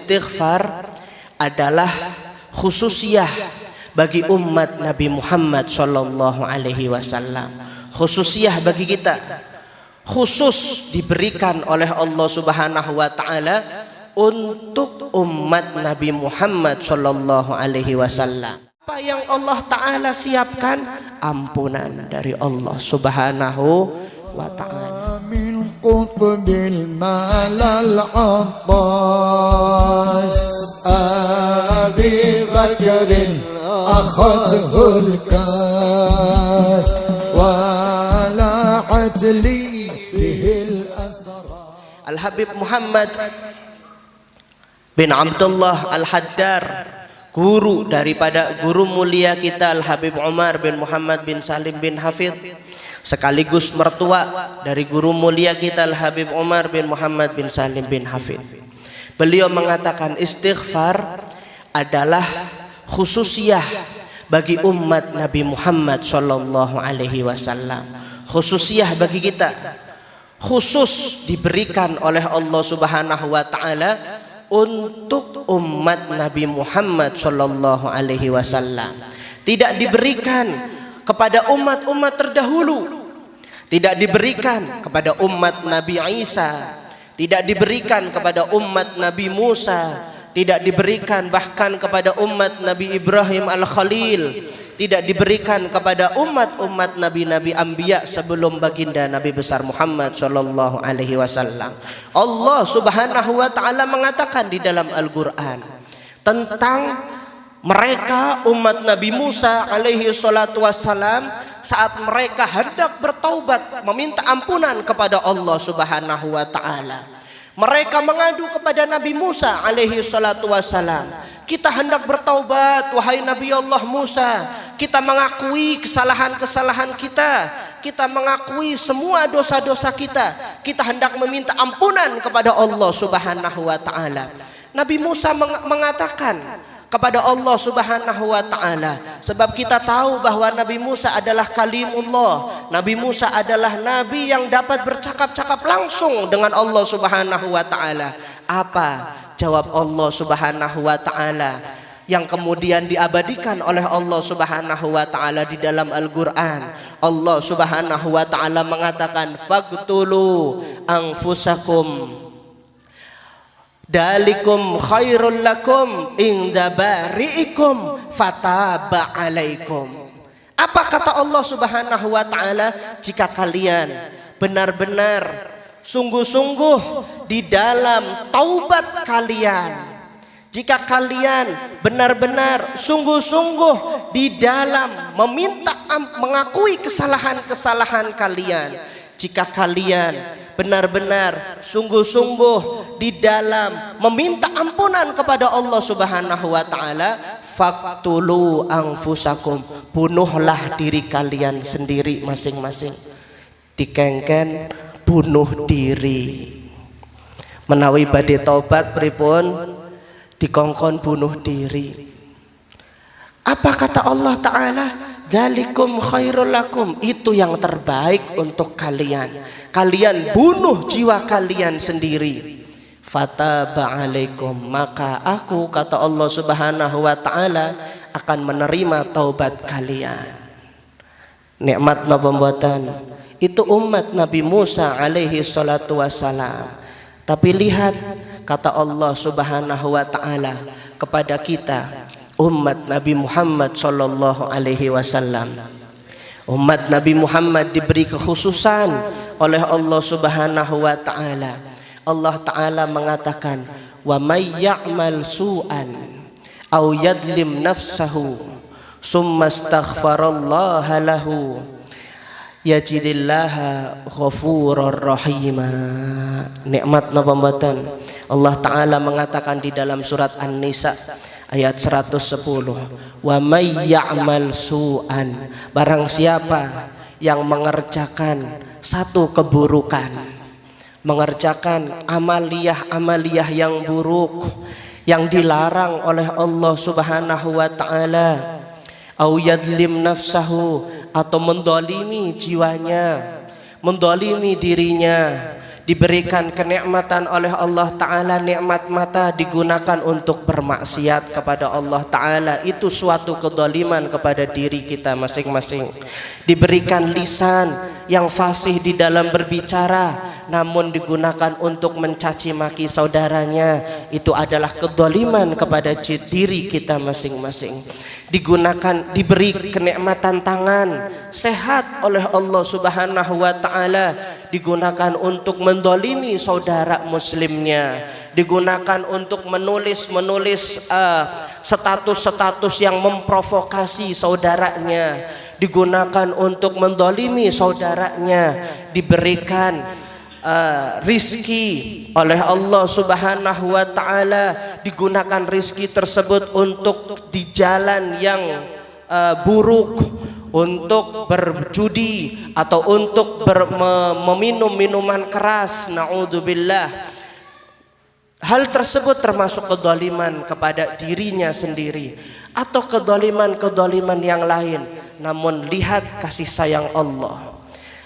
istighfar adalah khususiyah bagi umat Nabi Muhammad sallallahu alaihi wasallam. Khususiyah bagi kita, khusus diberikan oleh Allah Subhanahu wa taala untuk umat Nabi Muhammad sallallahu alaihi wasallam. Apa yang Allah taala siapkan? Ampunan dari Allah Subhanahu wa taala. Min qutbil malal abbas Abi Bakrin akhadhul kas wala'at li bihil asra. Al-Habib Muhammad bin Abdullah Al-Haddar, guru daripada guru mulia kita Al-Habib Umar bin Muhammad bin Salim bin Hafidh, sekaligus mertua dari guru mulia kita Al-Habib Umar bin Muhammad bin Salim bin Hafidh. Beliau mengatakan istighfar adalah khususiyah bagi umat Nabi Muhammad sallallahu alaihi wasallam. Khususiyah bagi kita, khusus diberikan oleh Allah Subhanahu wa taala untuk umat Nabi Muhammad sallallahu alaihi wasallam. Tidak diberikan kepada umat-umat terdahulu, tidak diberikan kepada umat Nabi Isa, tidak diberikan kepada umat Nabi Musa, tidak diberikan bahkan kepada umat Nabi Ibrahim Al-Khalil, tidak diberikan kepada umat-umat nabi-nabi anbiya sebelum baginda Nabi besar Muhammad sallallahu alaihi wasallam. Allah Subhanahu wa taala mengatakan di dalam Al-Qur'an tentang mereka umat Nabi Musa alaihi salatu wassalam saat mereka hendak bertaubat meminta ampunan kepada Allah Subhanahu wa taala. Mereka mengadu kepada Nabi Musa alaihi salatu wassalam, kita hendak bertaubat wahai Nabi Allah Musa, kita mengakui kesalahan-kesalahan kita mengakui semua dosa-dosa kita hendak meminta ampunan kepada Allah Subhanahu wa taala. Nabi Musa mengatakan kepada Allah Subhanahu wa taala, sebab kita tahu bahwa Nabi Musa adalah kalimullah, Nabi Musa adalah nabi yang dapat bercakap-cakap langsung dengan Allah Subhanahu wa taala. Apa jawab Allah Subhanahu wa taala yang kemudian diabadikan oleh Allah Subhanahu wa taala di dalam Al-Qur'an? Allah Subhanahu wa taala mengatakan faqtulu anfusakum dalikum khairul lakum inda bari'ikum fataba alaikum. Apa kata Allah Subhanahu wa taala? Jika kalian benar-benar sungguh-sungguh di dalam taubat kalian, jika kalian benar-benar sungguh-sungguh di dalam mengakui kesalahan-kesalahan kalian, jika kalian benar-benar sungguh-sungguh di dalam meminta ampunan kepada Allah Subhanahu wa taala, faqtulu anfusakum, bunuhlah diri kalian sendiri masing-masing. Dikengken bunuh diri. Menawi badhe tobat pripun? Dikongkon bunuh diri. Apa kata Allah taala? Dzalikum khairul lakum, itu yang terbaik untuk kalian. Kalian bunuh jiwa kalian sendiri. Fataba alaikum, maka aku kata Allah Subhanahu wa taala akan menerima taubat kalian. Nikmat napa mboten? Itu umat Nabi Musa alaihi salatu wassalam. Tapi lihat kata Allah Subhanahu wa taala kepada kita umat Nabi Muhammad sallallahu alaihi wasallam. Umat Nabi Muhammad diberi kekhususan oleh Allah Subhanahu wa taala. Allah taala mengatakan, "Wa may ya'mal su'an aw yadlim nafsahu summa astaghfarallaha lahu yajidillaha ghafurur rahima." Nikmat napa mboten? Allah taala mengatakan di dalam surat An-Nisa ayat 110, "Wa may ya'mal su'an", barang siapa yang mengerjakan satu keburukan, mengerjakan amaliyah-amaliyah yang buruk yang dilarang oleh Allah Subhanahu wa taala, au yadlim nafsahu, atau mendolimi jiwanya, mendolimi dirinya diberikan kenikmatan oleh Allah Ta'ala, nikmat mata digunakan untuk bermaksiat kepada Allah Ta'ala, itu suatu kezaliman kepada diri kita masing-masing. Diberikan lisan yang fasih di dalam berbicara namun digunakan untuk mencaci maki saudaranya, itu adalah kezaliman kepada diri kita masing-masing. Diberi kenikmatan tangan sehat oleh Allah Subhanahu wa Ta'ala, digunakan untuk mendolimi saudara muslimnya, digunakan untuk menulis status-status yang memprovokasi saudaranya, digunakan untuk mendolimi saudaranya. Diberikan rizki oleh Allah Subhanahu wa Ta'ala, digunakan rizki tersebut untuk di jalan yang buruk, untuk berjudi atau untuk meminum minuman keras, naudzubillah. Hal tersebut termasuk kezaliman kepada dirinya sendiri atau kezaliman yang lain. Namun lihat kasih sayang Allah,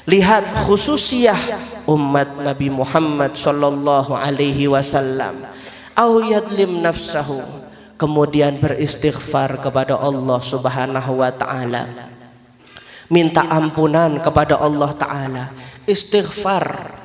lihat khususiyah umat Nabi Muhammad sallallahu alaihi wasallam. Au yadlim nafsahu, kemudian beristighfar kepada Allah Subhanahu wa Ta'ala, minta ampunan kepada Allah Ta'ala. Istighfar,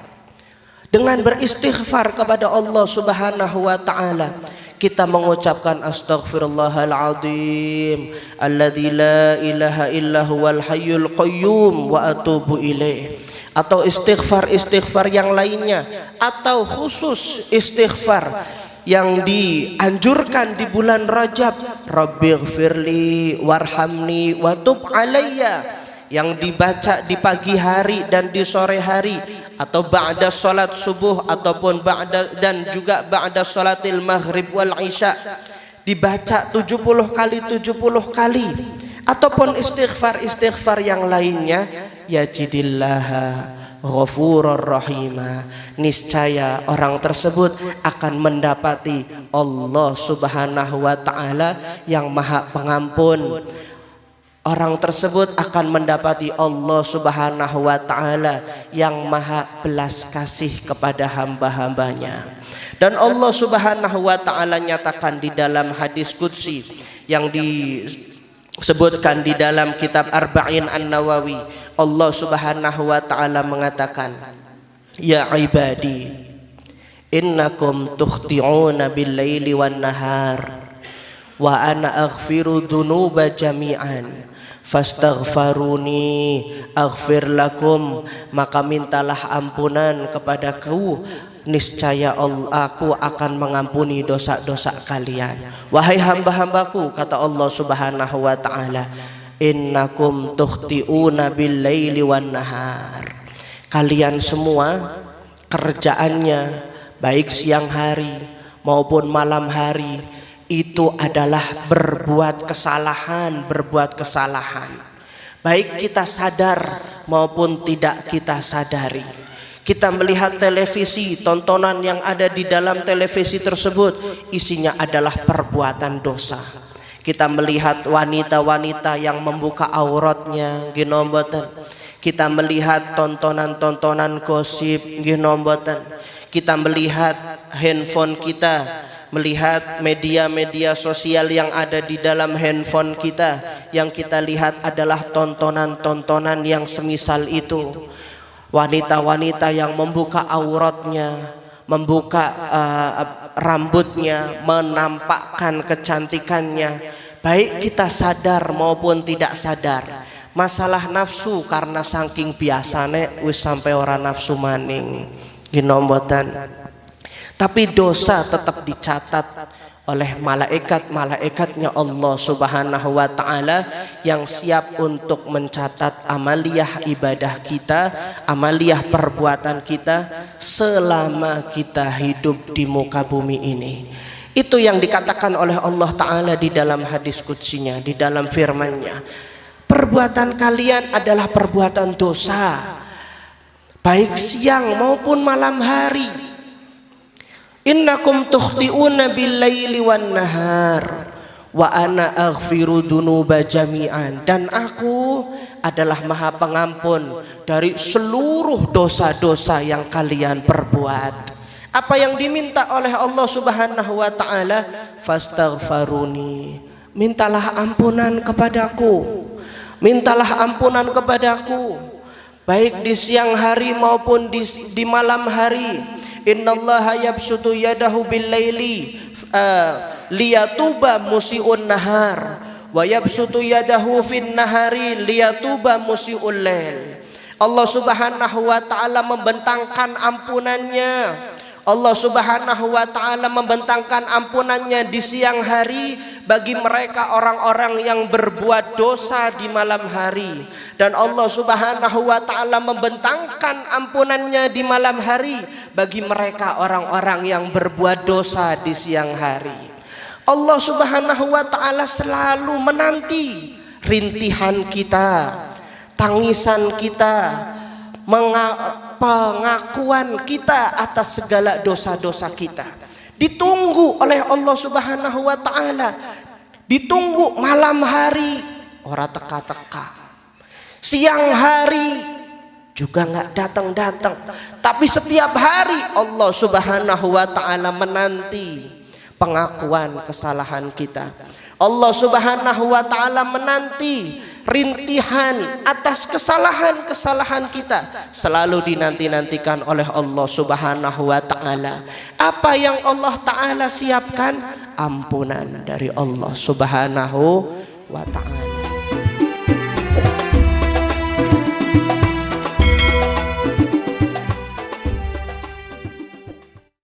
dengan beristighfar kepada Allah Subhanahu wa Ta'ala kita mengucapkan astaghfirullahaladzim alladzi la ilaha illa huwal hayyul qayyum wa atubu ilaih, atau istighfar yang lainnya, atau khusus istighfar yang dianjurkan di bulan Rajab, Rabbighfirli warhamni watub alayya, yang dibaca di pagi hari dan di sore hari, atau ba'da salat subuh ataupun dan juga ba'da salatil maghrib wal isya, dibaca 70 kali, ataupun istighfar yang lainnya. Yajidillaha ghafurur rahima, niscaya orang tersebut akan mendapati Allah Subhanahu wa Ta'ala yang Maha Pengampun. Orang tersebut akan mendapati Allah Subhanahu wa Ta'ala yang Maha belas kasih kepada hamba-hambanya. Dan Allah Subhanahu wa Ta'ala nyatakan di dalam hadis qudsi yang disebutkan di dalam kitab Arba'in An-Nawawi, Allah Subhanahu wa Ta'ala mengatakan, ya ibadi innakum tukhti'una bil laili wan nahar wa ana aghfiru dhunuba jami'an fastaghfaruni aghfir lakum, maka mintalah ampunan kepadaku, niscaya aku akan mengampuni dosa-dosa kalian. Wahai hamba-hambaku, kata Allah Subhanahu wa Ta'ala, innakum tukhti'una bil laili wan nahar, kalian semua kerjaannya baik siang hari maupun malam hari itu adalah berbuat kesalahan, baik kita sadar maupun tidak kita sadari. Kita melihat televisi, tontonan yang ada di dalam televisi tersebut isinya adalah perbuatan dosa. Kita melihat wanita-wanita yang membuka auratnya, ginomboten. Kita melihat tontonan-tontonan gosip, ginomboten. Kita melihat handphone kita, melihat media-media sosial yang ada di dalam handphone kita, yang kita lihat adalah tontonan-tontonan yang semisal itu. Wanita-wanita yang membuka auratnya, membuka rambutnya, menampakkan kecantikannya, baik kita sadar maupun tidak sadar. Masalah nafsu karena saking biasane wis sampai orang nafsu maning, ginombotan. Tapi dosa tetap dicatat oleh malaikat-malaikatnya Allah Subhanahu wa Ta'ala yang siap untuk mencatat amaliyah ibadah kita, amaliyah perbuatan kita selama kita hidup di muka bumi ini. Itu yang dikatakan oleh Allah Ta'ala di dalam hadis qudsinya, di dalam firman-Nya. Perbuatan kalian adalah perbuatan dosa, baik siang maupun malam hari. Innakum tukhti'una bil laili wan nahar wa ana aghfiru dunuba jami'an, dan aku adalah Maha Pengampun dari seluruh dosa-dosa yang kalian perbuat. Apa yang diminta oleh Allah Subhanahu wa taala? Fastaghfaruni. Mintalah ampunan kepadaku. Mintalah ampunan kepadaku. Baik di siang hari maupun di malam hari. Innallaha yabsutu yadahu bil laili liyatuba musii'un nahar wa yabsutu yadahu fin nahari liyatuba musii'ul lail. Allah Subhanahu wa taala membentangkan ampunannya. Allah Subhanahu wa taala membentangkan ampunannya di siang hari bagi mereka orang-orang yang berbuat dosa di malam hari, dan Allah Subhanahu wa taala membentangkan ampunannya di malam hari bagi mereka orang-orang yang berbuat dosa di siang hari. Allah Subhanahu wa taala selalu menanti rintihan kita, tangisan kita, pengakuan kita atas segala dosa-dosa kita. Ditunggu oleh Allah Subhanahu wa taala. Ditunggu malam hari ora teka-teka, siang hari juga nggak datang-datang, tapi setiap hari Allah Subhanahu wa taala menanti pengakuan kesalahan kita. Allah Subhanahu wa taala menanti rintihan atas kesalahan-kesalahan kita. Selalu dinanti-nantikan oleh Allah Subhanahu wa taala. Apa yang Allah taala siapkan? Ampunan dari Allah Subhanahu wa taala.